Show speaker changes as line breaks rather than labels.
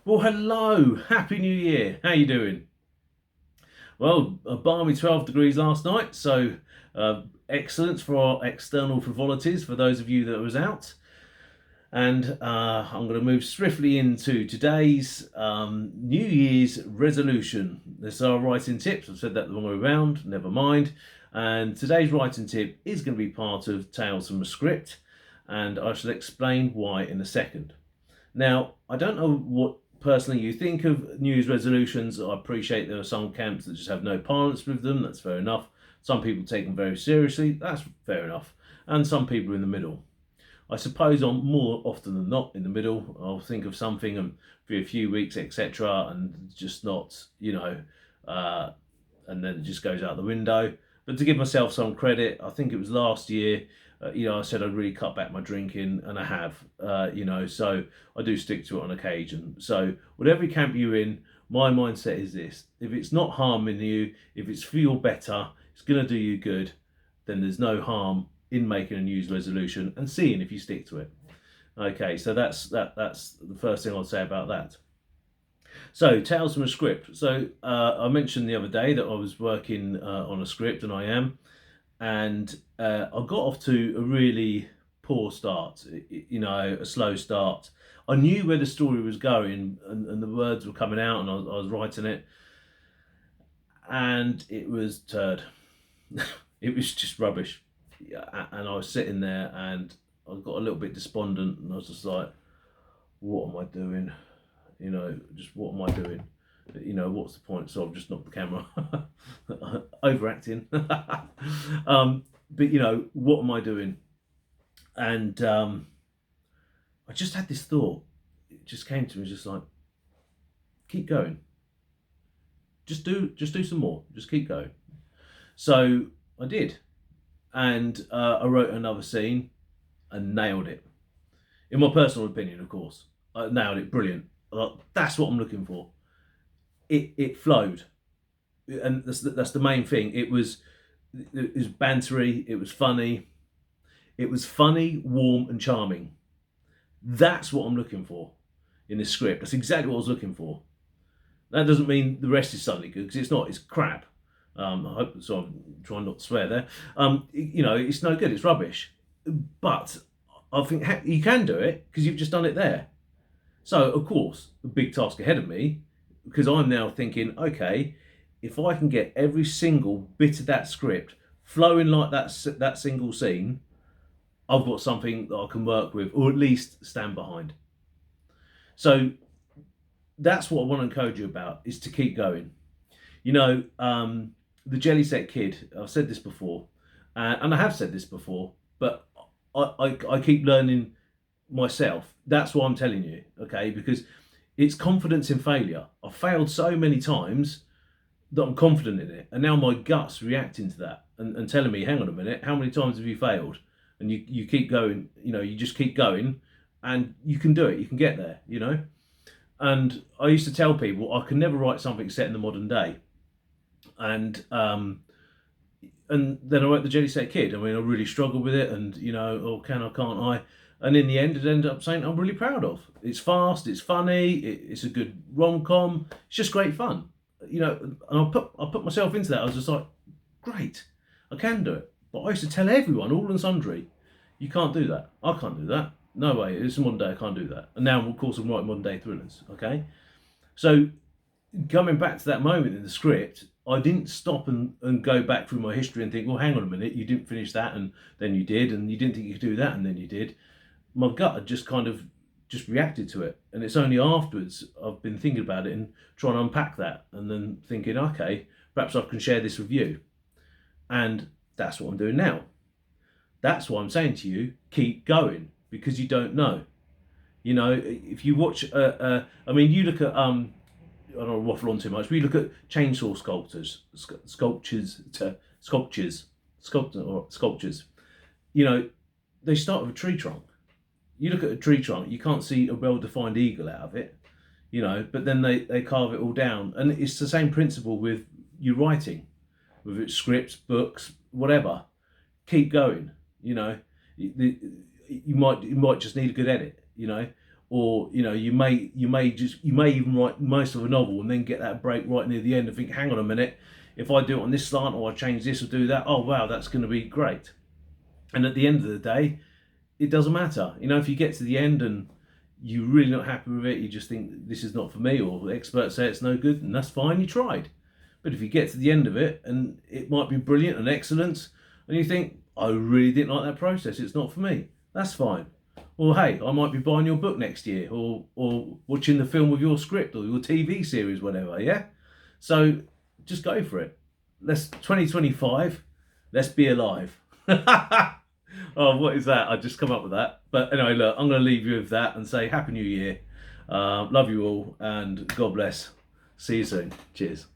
Well, hello, happy new year. How you doing? Well, a balmy 12 degrees last night, so excellent for our external frivolities for those of you that was out. And I'm going to move swiftly into today's New Year's resolution. This is our writing tips. I've said that the wrong way around, never mind. And today's writing tip is going to be part of Tales from a Script, and I shall explain why in a second. Now, I don't know what personally you think of New Year's resolutions. I appreciate there are some camps that just have no parlance with them. That's fair enough. Some people take them very seriously. That's fair enough. And some people are in the middle. I suppose I'm more often than not in the middle. I'll think of something and for a few weeks, etc., and just not, and then it just goes out the window. But to give myself some credit, I think it was last year. I said I'd really cut back my drinking, and I have. So I do stick to it on occasion. So whatever camp you're in, my mindset is this: if it's not harming you, if it's for your better, it's going to do you good, then there's no harm in making a New Year's resolution and seeing if you stick to it. Okay, so that's the first thing I'll say about that. So, Tales from a Script. So, I mentioned the other day that I was working on a script, and I am, and I got off to a really poor start, a slow start. I knew where the story was going, and the words were coming out, and I was writing it, and it was turd. It was just rubbish. Yeah, and I was sitting there, and I got a little bit despondent, and I was just like, what am I doing? Just what am I doing? What's the point? So I've just knocked the camera. Overacting. But what am I doing? And I just had this thought. It just came to me, just like, keep going. Just do some more. Just keep going. So I did. And I wrote another scene and nailed it. In my personal opinion, of course. I nailed it, brilliant. That's what I'm looking for. It flowed, and that's the main thing. It was bantery. It was funny. It was funny, warm, and charming. That's what I'm looking for in this script. That's exactly what I was looking for. That doesn't mean the rest is suddenly good, because it's not. It's crap. I hope so. I'm trying not to swear there. It's no good. It's rubbish. But I think you can do it because you've just done it there. So, of course, the big task ahead of me, because I'm now thinking, okay, if I can get every single bit of that script flowing like that single scene, I've got something that I can work with, or at least stand behind. So that's what I want to encourage you about, is to keep going. The Jelly Set Kid, I've said this before, and I have said this before, but I keep learning myself. That's what I'm telling you, okay? Because it's confidence in failure. I've failed so many times that I'm confident in it, and now my gut's reacting to that and telling me, hang on a minute, how many times have you failed? And you keep going, you just keep going, and you can do it. You can get there, And I used to tell people I can never write something set in the modern day, and then I wrote the Jelly Set Kid. I mean, I really struggled with it, and can I, can't I? And in the end, it ended up saying I'm really proud of. It's fast, it's funny, it's a good rom-com. It's just great fun, And I put myself into that. I was just like, great, I can do it. But I used to tell everyone, all and sundry, you can't do that. I can't do that. No way. It's modern day. I can't do that. And now, of course, I'm writing modern day thrillers. Okay, so coming back to that moment in the script, I didn't stop and go back through my history and think, well, hang on a minute, you didn't finish that, and then you did, and you didn't think you could do that, and then you did. My gut had just kind of just reacted to it, and it's only afterwards I've been thinking about it and trying to unpack that, and then thinking, okay, perhaps I can share this with you. And that's what I'm doing now. That's why I'm saying to you, keep going, because you don't know. If you watch, you look at, I don't want to waffle on too much, but you look at chainsaw sculptures. They start with a tree trunk. You look at a tree trunk, you can't see a well-defined eagle out of it, but then they carve it all down. And it's the same principle with your writing, whether it's scripts, books, whatever. Keep going. You might just need a good edit, or you may even write most of a novel and then get that break right near the end and think, hang on a minute, if I do it on this slant or I change this or do that, oh wow, that's going to be great. And at the end of the day, it doesn't matter. If you get to the end and you're really not happy with it, you just think this is not for me, or the experts say it's no good, and that's fine, you tried. But if you get to the end of it and it might be brilliant and excellent, and you think, I really didn't like that process, it's not for me, that's fine. Well, hey, I might be buying your book next year, or watching the film of your script or your TV series, whatever, yeah? So just go for it. 2025, let's be alive. Oh, what is that? I just come up with that. But anyway, look, I'm going to leave you with that and say Happy New Year. Love you all, and God bless. See you soon. Cheers.